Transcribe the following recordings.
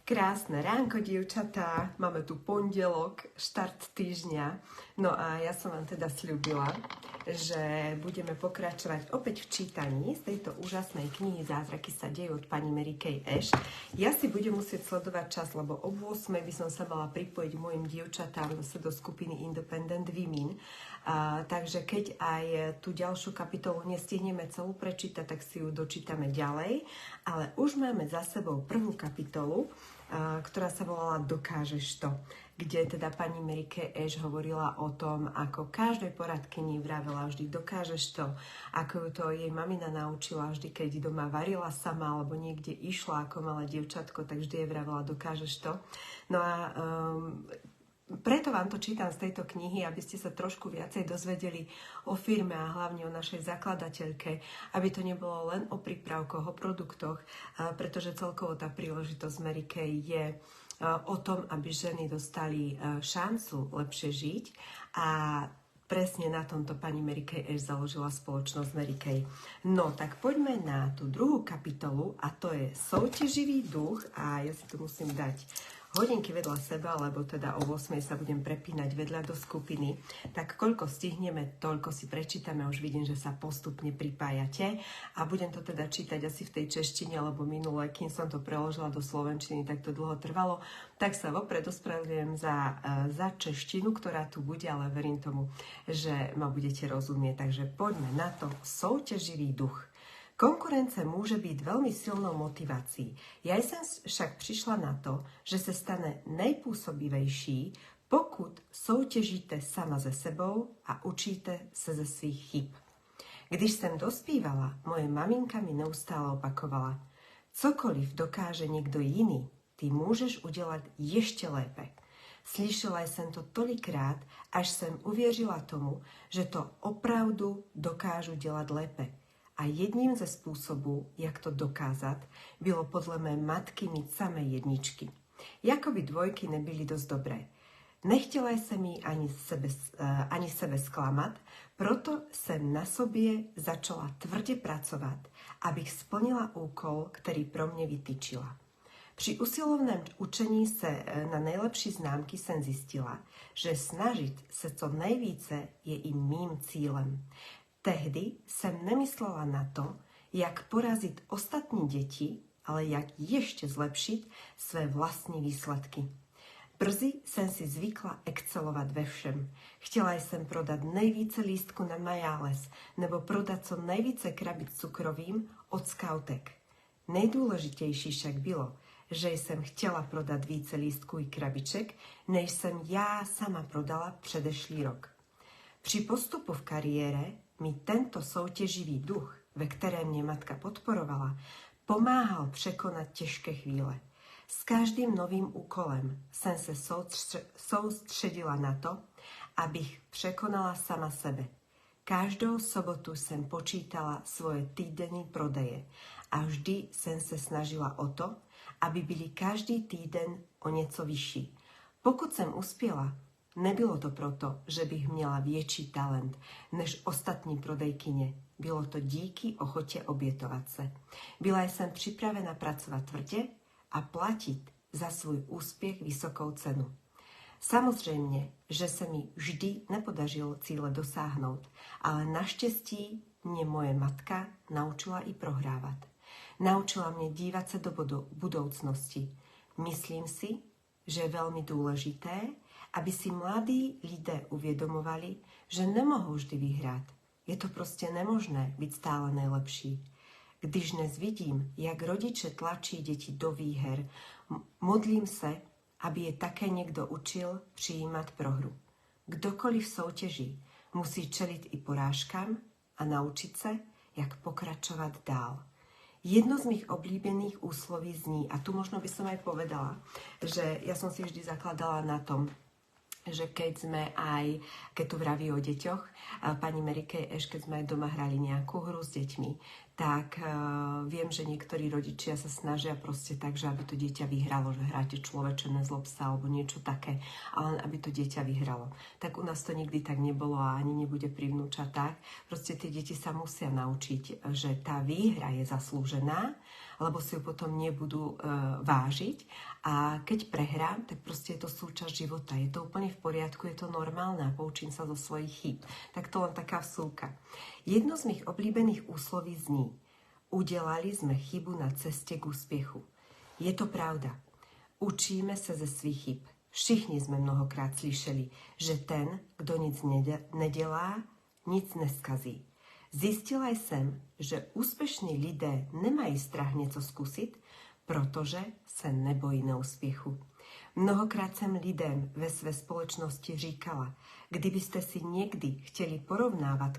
Krásne ránko, dievčatá. Máme tu pondelok, štart týždňa. No a ja som vám teda sľúbila, že budeme pokračovať opäť v čítaní z tejto úžasnej knihy Zázraky sa dejú od pani Mary Kay Ash. Ja si budem musieť sledovať čas, lebo o 8 by som sa mala pripojiť mojim dievčatám zase do skupiny Independent Women. Takže keď aj tú ďalšiu kapitolu nestihneme celú prečítať, tak si ju dočítame ďalej. Ale už máme za sebou prvú kapitolu, ktorá sa volala Dokážeš to, kde teda pani Mary Kay Ash hovorila o tom, ako každej poradkyni vravela vždy dokážeš to, ako ju to jej mamina naučila vždy, keď doma varila sama alebo niekde išla ako malé dievčatko, tak vždy jej vravela dokážeš to. No a preto vám to čítam z tejto knihy, aby ste sa trošku viacej dozvedeli o firme a hlavne o našej zakladateľke, aby to nebolo len o prípravkoch, o produktoch, pretože celkovo tá príležitosť Mary Kay je o tom, aby ženy dostali šancu lepšie žiť a presne na tomto pani Mary Kay Ash založila spoločnosť Mary Kay. No, tak poďme na tú druhú kapitolu a to je Souťaživý duch a ja si tu musím dať hodinky vedľa seba, lebo teda o 8 sa budem prepínať vedľa do skupiny. Tak koľko stihneme, toľko si prečítame. Už vidím, že sa postupne pripájate a budem to teda čítať asi v tej češtine, lebo minule, kým som to preložila do slovenčiny, tak to dlho trvalo. Tak sa vopred ospravedlňujem za češtinu, ktorá tu bude, ale verím tomu, že ma budete rozumieť. Takže poďme na to. Souťaživý duch. Konkurence môže byť veľmi silnou motivácií. Ja som však prišla na to, že sa stane nejpůsobivejší, pokud soutěžíte sama se sebou a učíte se ze svých chyb. Když jsem dospívala, moje maminka mi neustále opakovala, cokoliv dokáže někdo jiný, ty můžeš udělat ještě lépe. Slyšela jsem to tolikrát, až jsem uvěřila tomu, že to opravdu dokážu dělat lépe. A jedním ze způsobů, jak to dokázat, bylo podle mé matky mít samé jedničky. Jakoby dvojky nebyly dost dobré. Nechtěla jsem jí ani sebe zklamat, proto jsem na sobě začala tvrdě pracovat, abych splnila úkol, který pro mě vytyčila. Při usilovném učení se na nejlepší známky jsem zjistila, že snažit se co nejvíce je i mým cílem. Tehdy jsem nemyslela na to, jak porazit ostatní děti, ale jak ještě zlepšit své vlastní výsledky. Brzy jsem si zvykla excelovat ve všem. Chtěla jsem prodat nejvíce lístku na Majáles nebo prodat co nejvíce krabic cukrovým od skautek. Nejdůležitější však bylo, že jsem chtěla prodat více lístků i krabiček, než jsem já sama prodala předešlý rok. Při postupu v kariére mi tento soutěživý duch, ve kterém mě matka podporovala, pomáhal překonat těžké chvíle. S každým novým úkolem jsem se soustředila na to, abych překonala sama sebe. Každou sobotu jsem počítala svoje týdenní prodeje a vždy jsem se snažila o to, aby byly každý týden o něco vyšší. Pokud jsem uspěla, nebylo to proto, že bych měla větší talent než ostatní prodejkyně. Bylo to díky ochotě obětovat se. Byla jsem připravena pracovat tvrdě a platit za svůj úspěch vysokou cenu. Samozřejmě, že se mi vždy nepodařilo cíle dosáhnout, ale naštěstí mě moje matka naučila i prohrávat. Naučila mě dívat se do budoucnosti. Myslím si, že je veľmi důležité, aby si mladí lidé uvědomovali, že nemohou vždy vyhrát. Je to prostě nemožné být stále nejlepší. Když dnes vidím, jak rodiče tlačí děti do výher, modlím se, aby je také někdo učil přijímat prohru. Kdokoliv soutěží, musí čelit i porážkám a naučit se, jak pokračovat dál. Jedno z mých oblíbených úsloví zní, a tu možno by som aj povedala, že ja som si vždy zakladala na tom, že keď tu vraví o deťoch, pani Mary Kay Ash, keď sme aj doma hrali nejakú hru s deťmi, tak viem, že niektorí rodičia sa snažia proste tak, že aby to dieťa vyhralo, že hráte človeče, nezlob sa, alebo niečo také, ale aby to dieťa vyhralo. Tak u nás to nikdy tak nebolo a ani nebude pri vnúčatách. Proste tie deti sa musia naučiť, že tá výhra je zaslúžená lebo si ju potom nebudú vážiť. A keď prehrám, tak proste je to súčasť života. Je to úplne v poriadku, je to normálne a poučím sa zo svojich chýb. Tak to len taká vsúka. Jedno z mých oblíbených úsloví zní: udelali sme chybu na ceste k úspiechu. Je to pravda. Učíme sa ze svých chyb. Všichni sme mnohokrát slyšeli, že ten, kto nic nedelá, nic neskazí. Zistila jsem, že úspěšní lidé nemají strach něco zkusit, protože se nebojí neúspěchu. Mnohokrát jsem lidem ve své společnosti říkala, kdybyste si někdy chtěli porovnávat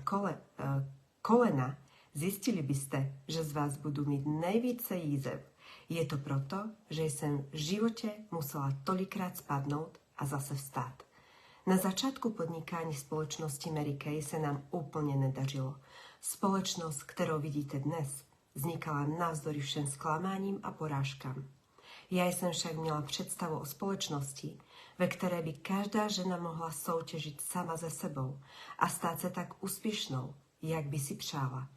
kolena, zjistili byste, že z vás budu mít nejvíce jízev. Je to proto, že jsem v životě musela tolikrát spadnout a zase vstát. Na začátku podnikání společnosti Mary Kay se nám úplně nedařilo. Společnost, kterou vidíte dnes, vznikala navzdory všem zklamáním a porážkám. Já jsem však měla představu o společnosti, ve které by každá žena mohla soutěžit sama ze sebou a stát se tak úspěšnou, jak by si přála.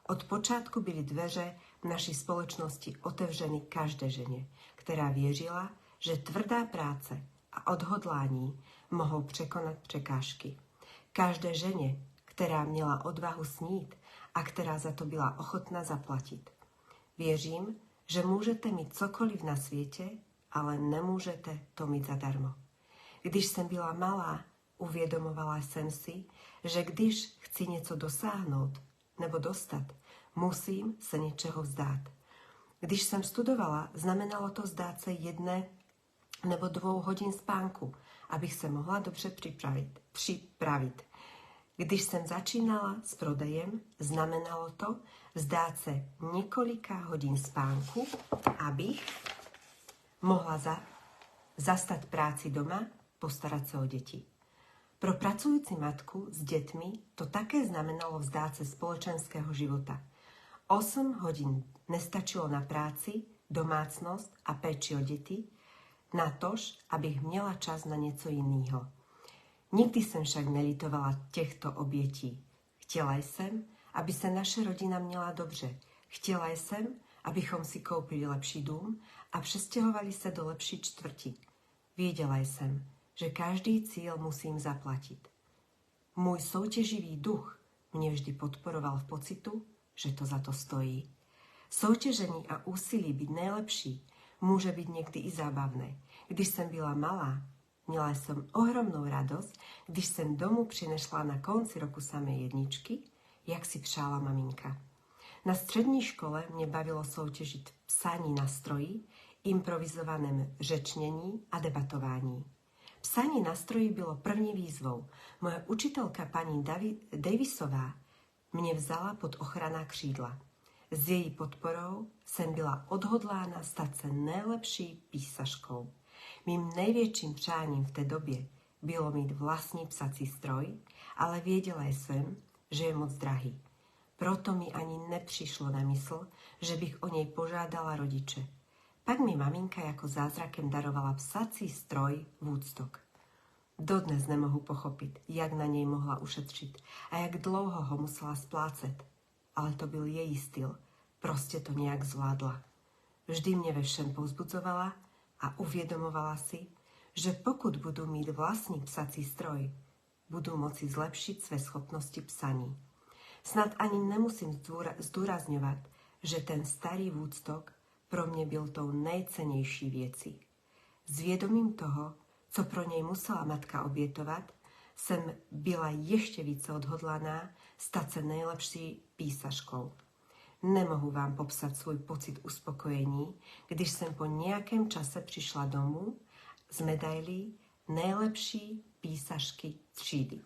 Od počátku byly dveře v naší společnosti otevřeny každé ženě, která věřila, že tvrdá práce a odhodlání mohou překonat překážky. Každé ženě, která měla odvahu snít a která za to byla ochotná zaplatit. Věřím, že můžete mít cokoliv na světě, ale nemůžete to mít zadarmo. Když jsem byla malá, uvědomovala jsem si, že když chci něco dosáhnout nebo dostat, musím se něčeho vzdát. Když jsem studovala, znamenalo to vzdát se 1 nebo 2 hodin spánku, abych se mohla dobře připravit. Když jsem začínala s prodejem, znamenalo to vzdát se několika hodin spánku, abych mohla zastat práci doma, postarat se o děti. Pro pracující matku s dětmi to také znamenalo vzdát se společenského života. 8 hodin nestačilo na práci, domácnost a péči o děti, natož, abych měla čas na něco jiného. Nikdy jsem však nelitovala těchto obětí. Chtěla jsem, aby se naše rodina měla dobře. Chtěla jsem, abychom si koupili lepší dům a přestěhovali se do lepší čtvrti. Věděla jsem, že každý cíl musím zaplatit. Můj soutěživý duch mě vždy podporoval v pocitu, že to za to stojí. Soutěžení a úsilí být nejlepší může být někdy i zábavné. Když jsem byla malá, měla jsem ohromnou radost, když jsem domů přinesla na konci roku samé jedničky, jak si přála maminka. Na střední škole mě bavilo soutěžit v psaní na stroji, improvizovaném řečnění a debatování. Psaní na stroji bylo první výzvou. Moje učitelka paní Davisová mě vzala pod ochranná křídla. S její podporou jsem byla odhodlána stát se nejlepší písařkou. Mým největším přáním v té době bylo mít vlastní psací stroj, ale věděla jsem, že je moc drahý. Proto mi ani nepřišlo na mysl, že bych o něj požádala rodiče. Pak mi maminka jako zázrakem darovala psací stroj Woodstock. Dodnes nemohu pochopit, jak na něj mohla ušetřit a jak dlouho ho musela splácet. Ale to byl její styl, prostě to nějak zvládla. Vždy mě ve všem povzbudzovala a uvědomovala si, že pokud budu mít vlastní psací stroj, budu moci zlepšit své schopnosti psaní. Snad ani nemusím zdůrazňovat, že ten starý Woodstock pro mě byl tou nejcennější věcí. S vědomím toho, co pro něj musela matka obětovat, jsem byla ještě více odhodlaná stát se nejlepší písařkou. Nemohu vám popsat svůj pocit uspokojení, když jsem po nějakém čase přišla domů s medailí nejlepší písařky třídy.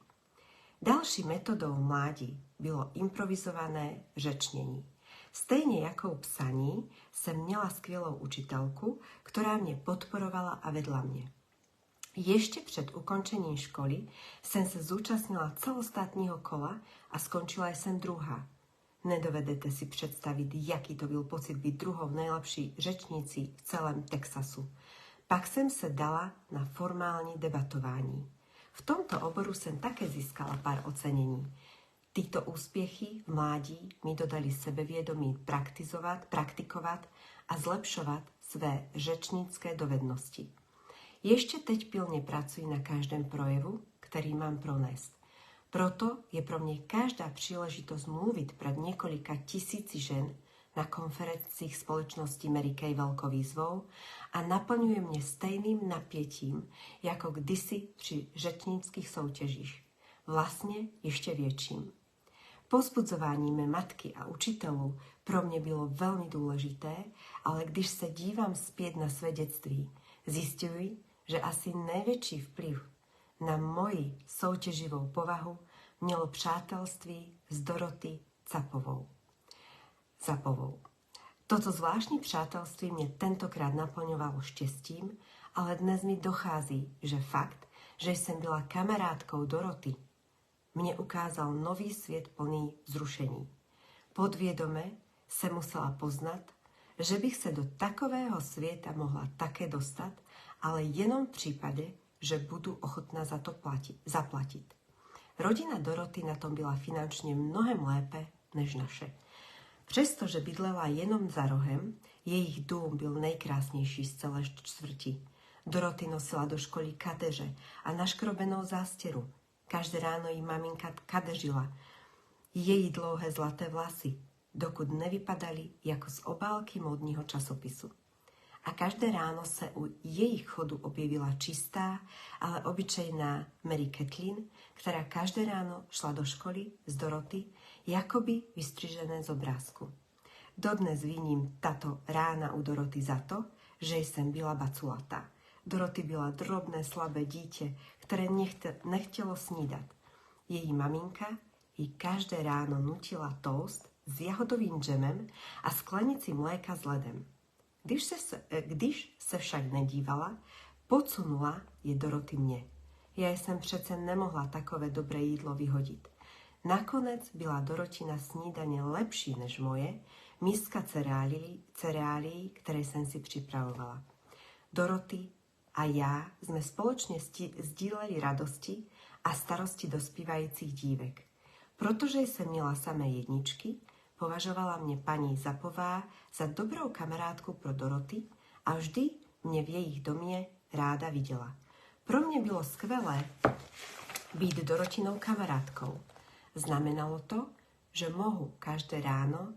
Další metodou mládí bylo improvizované řečnění. Stejně jako u psaní jsem měla skvělou učitelku, která mě podporovala a vedla mě. Ještě před ukončením školy jsem se zúčastnila celostátního kola a skončila jsem druhá. Nedovedete si představit, jaký to byl pocit být druhou nejlepší řečnicí v celém Texasu. Pak jsem se dala na formální debatování. V tomto oboru jsem také získala pár ocenění. Tyto úspěchy v mládí mi dodali sebevědomí praktikovat a zlepšovat své řečnické dovednosti. Ještě teď pilně pracuji na každém projevu, který mám pronést. Proto je pro mě každá příležitost mluvit před několika tisíci žen na konferencích společnosti Mary Kay veľkou výzvou a naplňuje mě stejným napětím, jako kdysi při řečnických soutěžích. Vlastně ještě větším. Povzbudzování mé matky a učitelů pro mě bylo velmi důležité, ale když se dívám zpět na své dětství, zjišťuji, že asi největší vplyv na moji soutěživou povahu mělo přátelství s Dorothy Zapovou. Toto zvláštní přátelství mě tentokrát naplňovalo štěstím, ale dnes mi dochází, že fakt, že jsem byla kamarádkou Dorothy, mě ukázal nový svět plný vzrušení. Podvědome se musela poznat, že bych se do takového světa mohla také dostat, ale jenom v případě, že budu ochotná za to zaplatit. Rodina Dorothy na tom byla finančně mnohem lépe než naše. Přestože bydlela jenom za rohem, jejich dům byl nejkrásnější z celé čtvrti. Dorothy nosila do školy kadeře a naškrobenou zástěru. Každé ráno jí maminka kadeřila její dlouhé zlaté vlasy, dokud nevypadaly jako z obálky módního časopisu. A každé ráno se u jejich chodu objevila čistá, ale obyčejná Mary Kathleen, která každé ráno šla do školy z Dorothy, jakoby vystřižené z obrázku. Dodnes viním tato rána u Dorothy za to, že jsem byla baculatá. Dorothy byla drobné, slabé dítě, které nechtělo snídat. Její maminka jí každé ráno nutila toast s jahodovým džemem a sklenici mléka s ledem. Když se však nedívala, podsunula je Dorothy mě. Já jsem přece nemohla takové dobré jídlo vyhodit. Nakonec byla Dorotina snídaně lepší než moje, miska cereálií, které jsem si připravovala. Dorothy a já jsme společně sdíleli radosti a starosti dospívajících dívek. Protože jsem měla samé jedničky, považovala mě paní Zapová za dobrou kamarádku pro Dorothy a vždy mě v jejich domě ráda viděla. Pro mě bylo skvělé být Dorotinou kamarádkou. Znamenalo to, že mohu každé ráno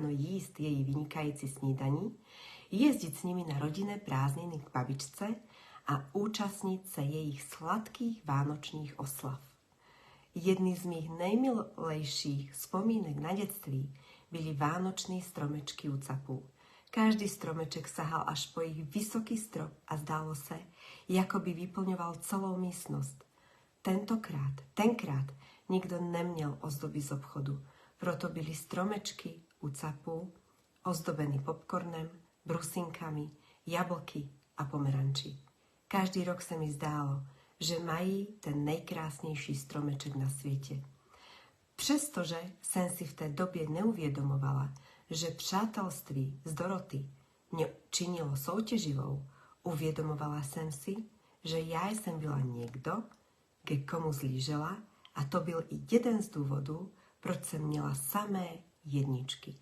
jíst její vynikající snídaní, jezdit s nimi na rodinné prázdniny k babičce a účastnit se jejich sladkých vánočních oslav. Jedny z mých nejmilejších vzpomínek na dětství byly vánoční stromečky u Capů. Každý stromeček sahal až po jejich vysoký strop a zdálo se, jako by vyplňoval celou místnost. Tenkrát nikdo neměl ozdoby z obchodu, proto byly stromečky u Capů ozdobeny popcornem, brusinkami, jablky a pomeranči. Každý rok se mi zdálo, že mají ten nejkrásnější stromeček na světě. Přestože jsem si v té době neuvědomovala, že přátelství s Dorothy mě činilo soutěživou, uvědomovala jsem si, že já jsem byla někdo, ke komu zlížela, a to byl i jeden z důvodů, proč jsem měla samé jedničky.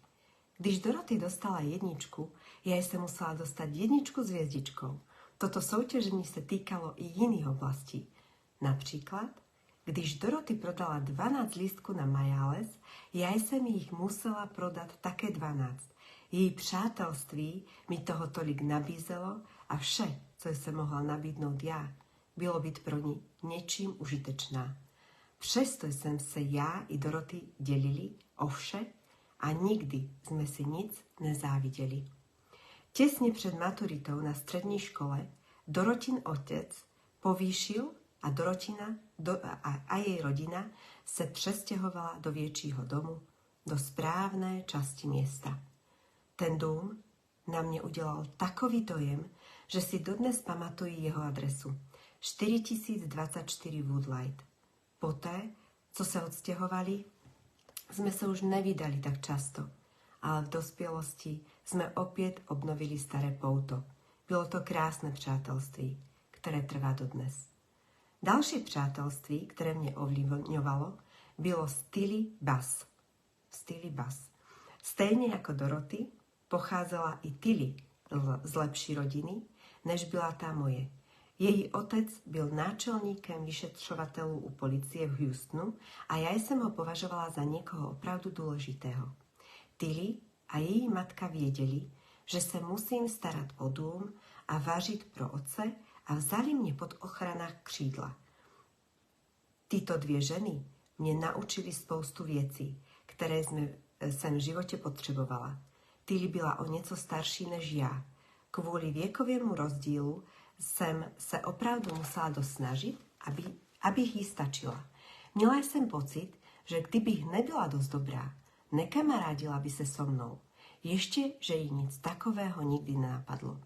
Když Dorothy dostala jedničku, já jsem musela dostat jedničku s hvězdičkou. Toto soutěžení se týkalo i jiných oblastí. Například, když Dorothy prodala 12 lístků na Majales, já jsem jich musela prodat také 12. Její přátelství mi toho tolik nabízelo a vše, co jsem mohla nabídnout já, bylo být pro ní něčím užitečná. Přesto jsem se já i Dorothy dělili o vše a nikdy jsme si nic nezáviděli. Těsně před maturitou na střední škole Dorotin otec povýšil a Dorotina a její rodina se přestěhovala do většího domu, do správné části města. Ten dům na mě udělal takový dojem, že si dodnes pamatuji jeho adresu. 4024 Woodlight. Poté, co se odstěhovali, jsme se už nevydali tak často, ale v dospělosti jsme opět obnovili staré pouto. Bylo to krásné přátelství, které trvá dodnes. Další přátelství, které mě ovlivňovalo, bylo Steely Bass. Stejně jako Dorothy, pocházela i Tilly z lepší rodiny, než byla ta moje. Její otec byl náčelníkem vyšetřovatelů u policie v Houstonu a já jsem ho považovala za někoho opravdu důležitého. Tilly a její matka věděli, že se musím starat o dům a vařit pro otce a vzali mě pod ochrana křídla. Tyto dvě ženy mě naučili spoustu věcí, které jsem v životě potřebovala. Tilly byla o něco starší než já. Kvůli věkovému rozdílu jsem se opravdu musela dosnažit, abych jí stačila. Měla jsem pocit, že kdybych nebyla dost dobrá, nekamarádila by se so mnou. Ještě, že jí nic takového nikdy nenapadlo.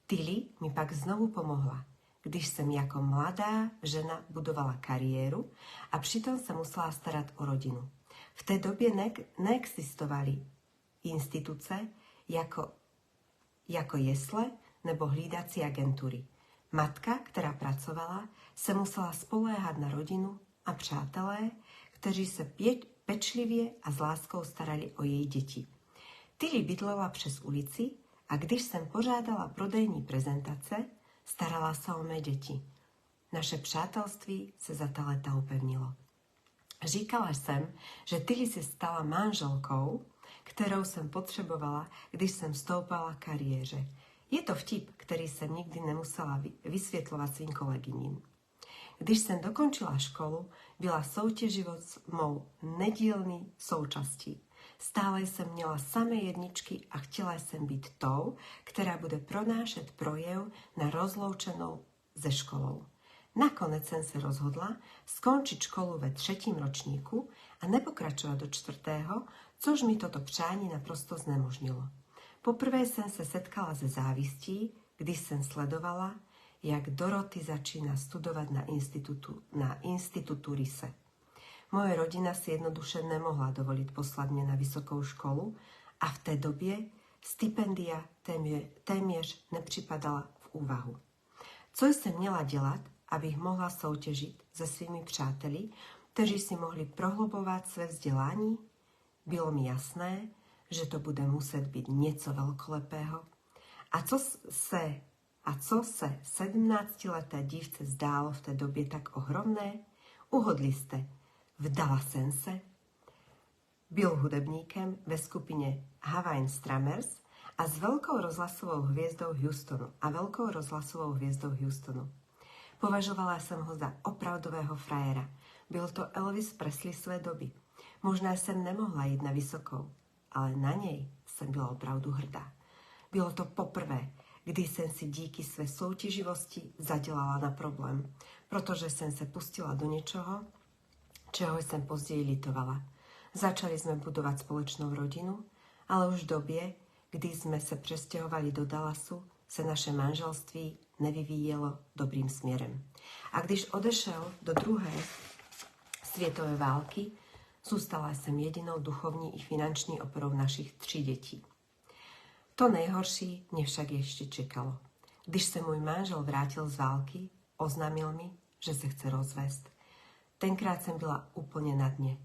Tilly mi pak znovu pomohla, když jsem jako mladá žena budovala kariéru a přitom se musela starat o rodinu. V té době neexistovaly instituce jako jesle nebo hlídací agentury. Matka, která pracovala, se musela spoléhat na rodinu a přátelé, kteří se pečlivě a s láskou starali o její děti. Tilly bydlela přes ulici a když jsem pořádala prodejní prezentace, starala se o mé děti. Naše přátelství se za ta léta upevnilo. Říkala jsem, že Tilly se stala manželkou, kterou jsem potřebovala, když jsem stoupala v kariéře. Je to vtip, který jsem nikdy nemusela vysvětlovat svým kolegyním. Když jsem dokončila školu, byla soutěživost mou nedílný součástí. Stále jsem měla samé jedničky a chtěla jsem být tou, která bude pronášet projev na rozloučenou ze školou. Nakonec jsem se rozhodla skončit školu ve 3. ročníku a nepokračovat do 4., což mi toto přání naprosto znemožnilo. Poprvé jsem se setkala se závistí, když jsem sledovala, jak Dorothy začíná studovat na institutu Rise. Moje rodina si jednoduše nemohla dovolit poslat mě na vysokou školu a v té době stipendia téměř nepřipadala v úvahu. Co jsem měla dělat, abych mohla soutěžit se svými přáteli, kteří si mohli prohlubovat své vzdělání? Bylo mi jasné, že to bude muset být něco velkolepého. A co se 17leté dívce zdálo v té době tak ohromné? Uhodli jste, vdala jsem se. Byl hudebníkem ve skupině Hawaiian Strummers a s velkou rozhlasovou hvězdou Houstonu. Považovala jsem ho za opravdového frajera. Byl to Elvis Presley své doby. Možná jsem nemohla jít na vysokou, ale na něj jsem byla opravdu hrdá. Bylo to poprvé, kdy jsem si díky své soutěživosti zadělala na problém, protože jsem se pustila do něčeho, čeho jsem později litovala. Začali jsme budovat společnou rodinu, ale už v době, kdy jsme se přestěhovali do Dallasu, se naše manželství nevyvíjelo dobrým směrem. A když odešel do 2. světové války, zůstala jsem jedinou duchovní i finanční oporou našich 3 dětí. To nejhorší mě však ještě čekalo. Když se můj manžel vrátil z války, oznámil mi, že se chce rozvést. Tenkrát jsem byla úplně na dně.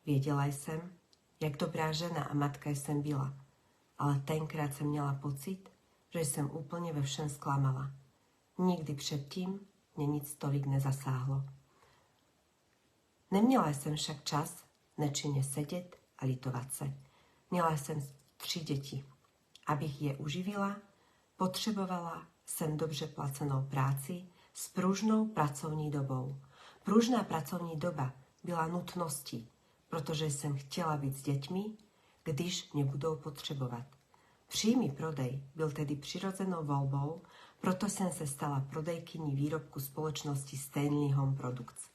Věděla jsem, jak dobrá žena a matka jsem byla, ale tenkrát jsem měla pocit, že jsem úplně ve všem zklamala. Nikdy předtím mě nic tolik nezasáhlo. Neměla jsem však čas nečinně sedět a litovat se. Měla jsem 3 děti. Abych je uživila, potřebovala jsem dobře placenou práci s pružnou pracovní dobou. Pružná pracovní doba byla nutností, protože jsem chtěla být s dětmi, když mě budou potřebovat. Přímý prodej byl tedy přirozenou volbou, proto jsem se stala prodejkyní výrobku společnosti Stanley Home Products.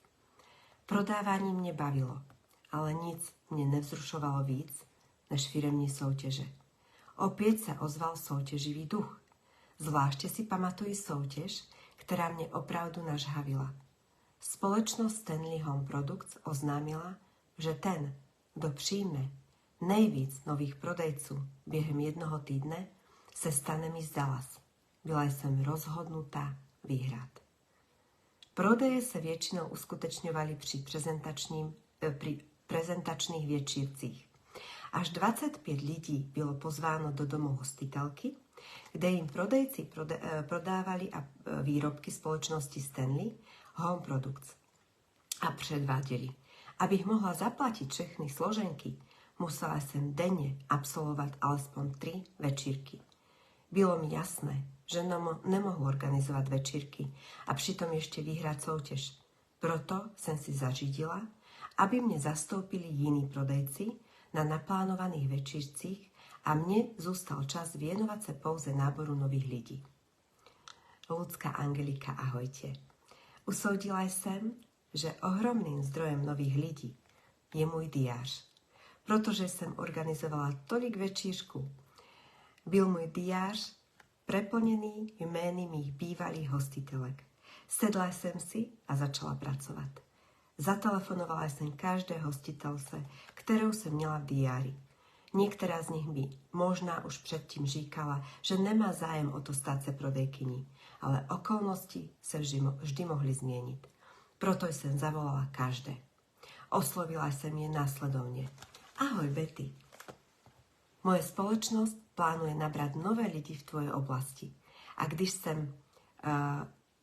Prodávání mě bavilo, ale nic mě nevzrušovalo víc než firemní soutěže. Opět se ozval soutěživý duch. Zvláště si pamatuji soutěž, která mě opravdu nažhavila. Společnost Stanley Home Products oznámila, že ten, kdo přijme nejvíc nových prodejců během 1 týdne, se stane Miss Dallas. Byla jsem rozhodnutá vyhrát. Prodeje se většinou uskutečňovaly při prezentačných večírcích. Až 25 lidí bylo pozváno do domu hostitelky, kde jim prodejci prodávali výrobky společnosti Stanley Home Products a předváděli. Abych mohla zaplatit všechny složenky, musela jsem denně absolvovat alespoň 3 večírky. Bylo mi jasné, že nemohu organizovat večírky a přitom ještě vyhrát soutěž. Proto jsem si zařídila, aby mě zastoupili jiní prodejci na naplánovaných večírcích a mne zůstal čas věnovat se pouze náboru nových lidí. Ľudská Angelika, ahojte. Usoudila jsem, že ohromným zdrojem nových lidí je můj diář, protože jsem organizovala tolik večírků. Byl můj diář preplnený jmény mých bývalých hostitelek. Sedla jsem si a začala pracovat. Zatelefonovala jsem každé hostitelce, kterou jsem měla v diáři. Některá z nich by možná už předtím říkala, že nemá zájem o to stát se prodejkyní, ale okolnosti se vždy mohly změnit. Proto jsem zavolala každé. Oslovila jsem je následovně. Ahoj Betty. Moje společnost plánuje nabrat nové lidi v tvojej oblasti. A když jsem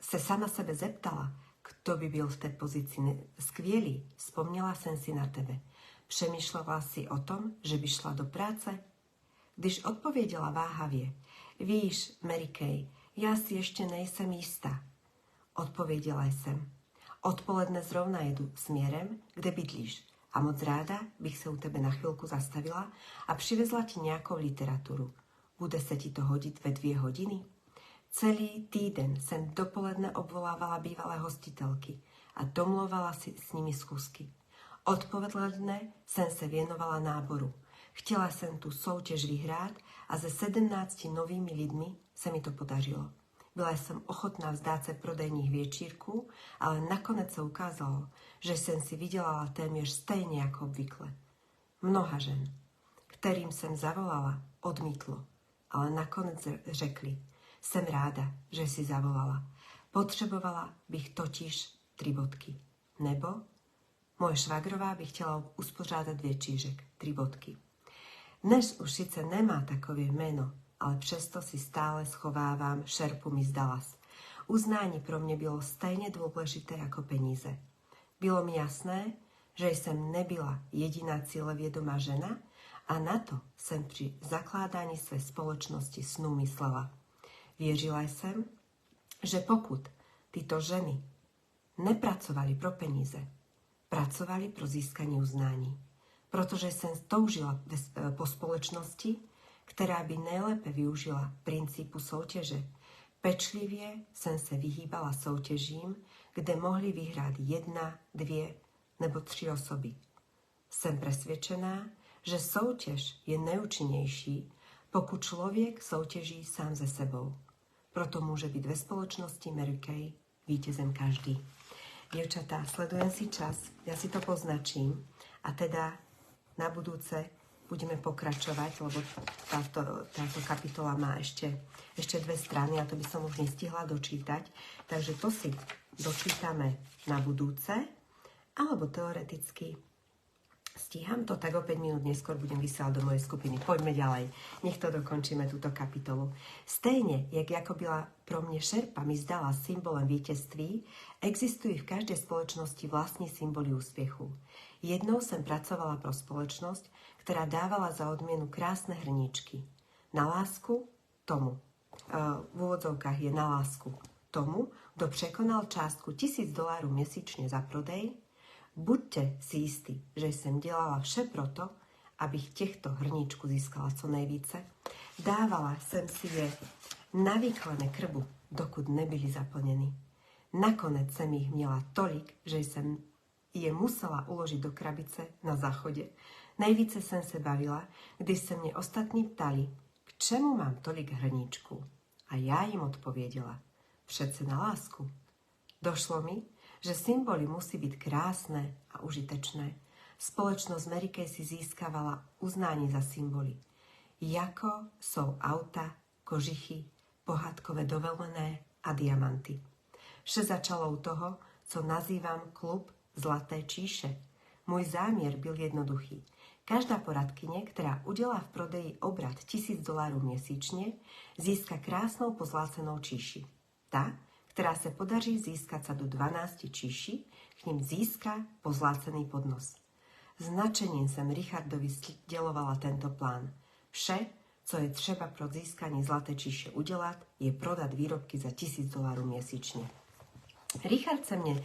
se sama sebe zeptala, kto by byl v té pozici skvělý, vzpomněla jsem si na tebe. Přemýšlela si o tom, že by šla do práce? Když odpověděla váhavě, víš, Mary Kay, já si ještě nejsem jistá. Odpověděla jsem, odpoledne zrovna jedu směrem, kde bydlíš a moc ráda bych se u tebe na chvilku zastavila a přivezla ti nějakou literaturu. Bude se ti to hodit ve 2 hodiny? Celý týden jsem dopoledne obvolávala bývalé hostitelky a domlouvala si s nimi schůzky. Odpoledne jsem se věnovala náboru. Chtěla jsem tu soutěž vyhrát a se 17 novými lidmi se mi to podařilo. Byla jsem ochotná vzdát se prodejních večírků, ale nakonec se ukázalo, že jsem si vydělala téměř stejně jako obvykle. Mnoha žen, kterým jsem zavolala, odmítlo, ale nakonec řekli, jsem ráda, že si zavolala. Potřebovala bych totiž 3 bodky. Nebo moje švagrová by chtěla uspořádat večířek, 3 bodky. Dnes už sice nemá takové jméno, ale přesto si stále schovávám šerpu Miss Dallas. Uznání pro mě bylo stejně důležité jako peníze. Bylo mi jasné, že jsem nebyla jediná cílevědomá žena a na to jsem při zakládání své společnosti snů myslela. Věřila jsem, že pokud tyto ženy nepracovali pro peníze, pracovali pro získání uznání. Protože jsem toužila po společnosti, která by nejlépe využila principu soutěže. Pečlivě jsem se vyhýbala soutěžím, kde mohly vyhrát 1, 2 nebo 3 osoby. Jsem presvědčená, že soutěž je nejúčinnější, pokud člověk soutěží sám se sebou. Proto může být ve společnosti Mary Kay vítězem každý. Dievčatá, sledujem si čas, ja si to poznačím a teda na budúce budeme pokračovať, lebo táto kapitola má ešte 2 strany a to by som už nestihla dočítať. Takže to si dočítame na budúce, alebo teoreticky stíham to, tak o 5 minút neskôr budem vysielať do mojej skupiny. Poďme ďalej, nech to dokončíme, túto kapitolu. Stejně, jak jako byla pro mě šerpa Miss Dallas symbolem vítězství, existují v každé společnosti vlastní symboly úspěchu. Jednou jsem pracovala pro společnost, která dávala za odměnu krásné hrníčky. Na lásku tomu, v úvodzovkách je na lásku tomu, kdo překonal částku $1000 měsíčně za prodej. Buďte si jistí, že jsem dělala vše proto, abych těchto hrníčků získala co nejvíce. Dávala jsem si je navýklené krbu, dokud nebyly zaplněny. Nakonec jsem jich měla tolik, že jsem je musela uložit do krabice na záchodě. Nejvíce jsem se bavila, když se mě ostatní ptali, k čemu mám tolik hrníčků. A já jim odpověděla, přece na lásku. Došlo mi, že symboly musí být krásné a užitečné. Společnost Mary Kay si získávala uznání za symboly, jako jsou auta, kožichy, pohádkové dovolené a diamanty. že začalo u toho, co nazývam klub Zlaté číše. Môj zámier byl jednoduchý. Každá poradkyne, ktorá udelá v prodeji obrat $1000 měsíčne, získa krásnou pozlácenou číši. Tá, ktorá sa podaří získať sa do 12 číši, k ním získa pozlácený podnos. Značením jsem Richardovi sdělovala tento plán. Vše, co je třeba pro získání zlaté číše udělat, je prodat výrobky za $1000 měsíčně. Richard se mě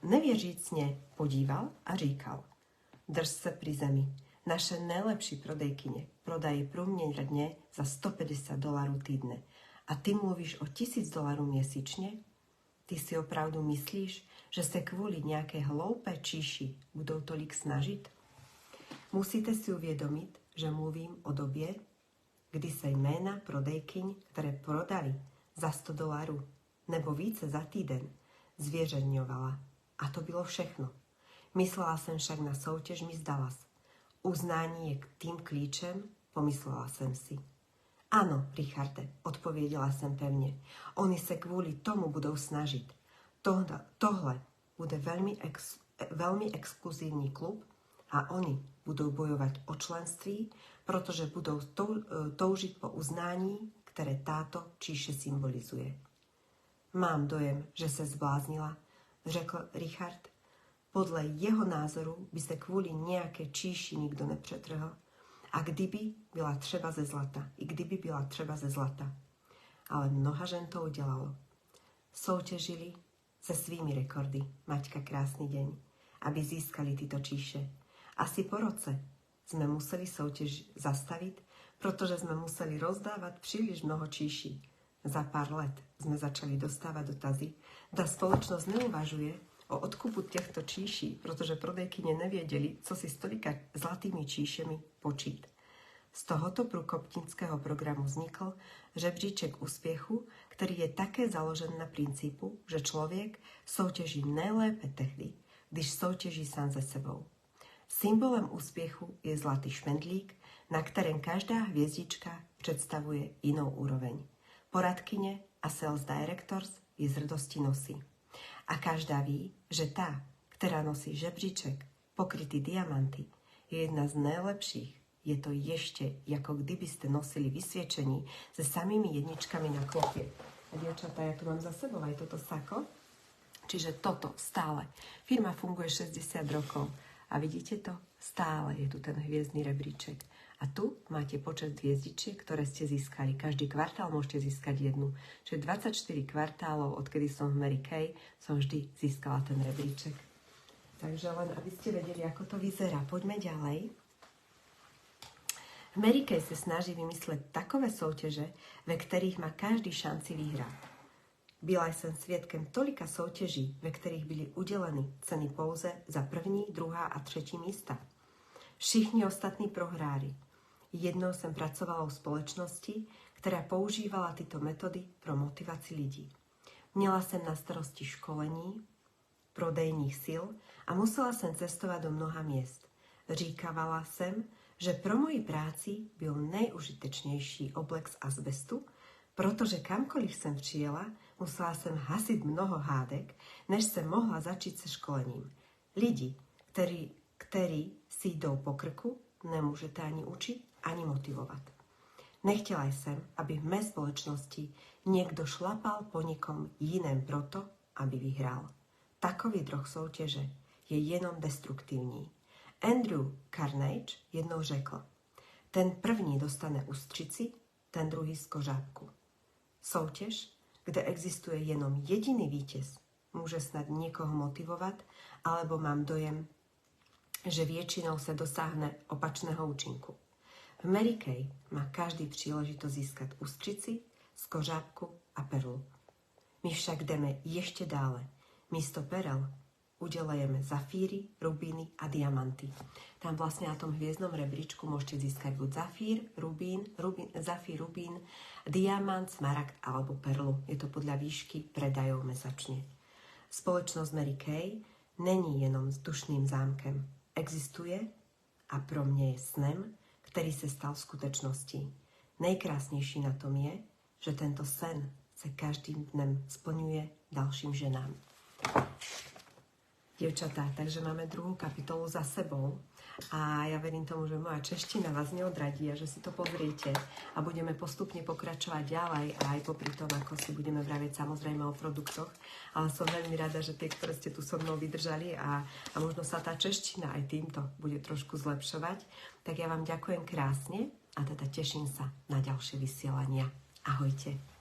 nevěřícně podíval a říkal: drž se pri zemi. Naše nejlepší prodejkyně prodají průměrně za $150 týdne. A ty mluvíš o $1000 měsíčně? Ty si opravdu myslíš, že se kvůli nějaké hloupé číši budou tolik snažit? Musíte si uvědomit, že mluvím o době, kdy se jména prodejkyň, které prodali za $100 nebo více za týden, zvěřeňovala. A to bylo všechno. Myslela jsem však na soutěž Miss Dallas. Uznání je tým klíčem, pomyslela jsem si. Áno, Richarde, odpověděla jsem pevně. Oni se kvůli tomu budou snažit. Tohle bude velmi exkluzívny klub a oni budou bojovat o členství, protože budou toužit po uznání, které táto číše symbolizuje. Mám dojem, že se zbláznila, řekl Richard. Podle jeho názoru by se kvůli nějaké číši nikdo nepřetrhl. A kdyby byla třeba ze zlata. Ale mnoha žen to udělalo. Soutěžili se svými rekordy, Maťka, krásný deň, aby získali tyto číše. Asi po roce jsme museli soutěž zastavit, protože jsme museli rozdávat příliš mnoho číší. Za pár let jsme začali dostávat dotazy, zda společnost neuvažuje o odkupu těchto číší, protože prodejkyně nevěděli, co si s tolika zlatými číšemi počít. Z tohoto průkopnického programu vznikl žebříček úspěchu, který je také založen na principu, že člověk soutěží nejlépe tehdy, když soutěží sám se sebou. Symbolem úspěchu je zlatý šmendlík, na kterém každá hvězdička představuje jinou úroveň. Poradkyně a sales directors ji z hrdosti nosí. A každá ví, že tá, ktorá nosí žebříček pokrytý diamanty, je jedna z najlepších. Je to ešte, ako kdyby ste nosili vysviečení se samými jedničkami na klopie. A dievčatá, ja tu mám za sebou aj toto sako. Čiže toto stále. Firma funguje 60 rokov. A vidíte to? Stále je tu ten hviezdny rebríček. A tu máte počet hviezdičiek, ktoré ste získali. Každý kvartál môžete získať jednu. Čiže 24 kvartálov, odkedy som v Mary Kay, som vždy získala ten rebríček. Takže len, aby ste vedeli, ako to vyzerá. Poďme ďalej. V Mary Kay sa snaží vymysleť takové soutěže, ve ktorých má každý šanci vyhrát. Byla jsem svědkem tolika soutěží, ve kterých byly uděleny ceny pouze za první, druhá a třetí místa. Všichni ostatní prohráli. Jednou jsem pracovala u společnosti, která používala tyto metody pro motivaci lidí. Měla jsem na starosti školení, prodejních sil a musela jsem cestovat do mnoha měst. Říkávala jsem, že pro moji práci byl nejužitečnější oblek z azbestu, protože kamkoliv jsem přijela, musela jsem hasit mnoho hádek, než jsem mohla začít se školením. Lidi, ktorí si jdou po krku, nemůžete ani učit, ani motivovat. Nechtěla jsem, aby v mé společnosti někdo šlapal po někom jiném proto, aby vyhrál. Takový druh soutěže je jenom destruktivní. Andrew Carnegie jednou řekl: ten první dostane ústřici, ten druhý skořápku. Soutěž, kde existuje jenom jediný vítěz, může snad niekoho motivovat, alebo mám dojem, že většinou se dosáhne opačného účinku. V Mary Kay má každý příležitost získat ústřici, skořápku a perlu. My však jdeme ještě dále. Místo perel udelujeme zafíry, rubíny a diamanty. Tam vlastne na tom hviezdnom rebríčku môžete získať buď zafír, rubín, diamant, smaragd alebo perlu. Je to podľa výšky predajov mesačne. Společnosť Mary Kay není jenom vzdušným zámkem. Existuje a pro mě je snem, který se stal skutečností. Nejkrásnější na tom je, že tento sen sa každým dnem splňuje ďalším ženám. Dievčatá, takže máme druhú kapitolu za sebou a ja verím tomu, že moja čeština vás neodradí a že si to pozriete a budeme postupne pokračovať ďalej aj popri tom, ako si budeme vraviť samozrejme o produktoch, ale som veľmi rada, že tie, ktoré ste tu so mnou vydržali a možno sa tá čeština aj týmto bude trošku zlepšovať, tak ja vám ďakujem krásne a teda teším sa na ďalšie vysielania. Ahojte.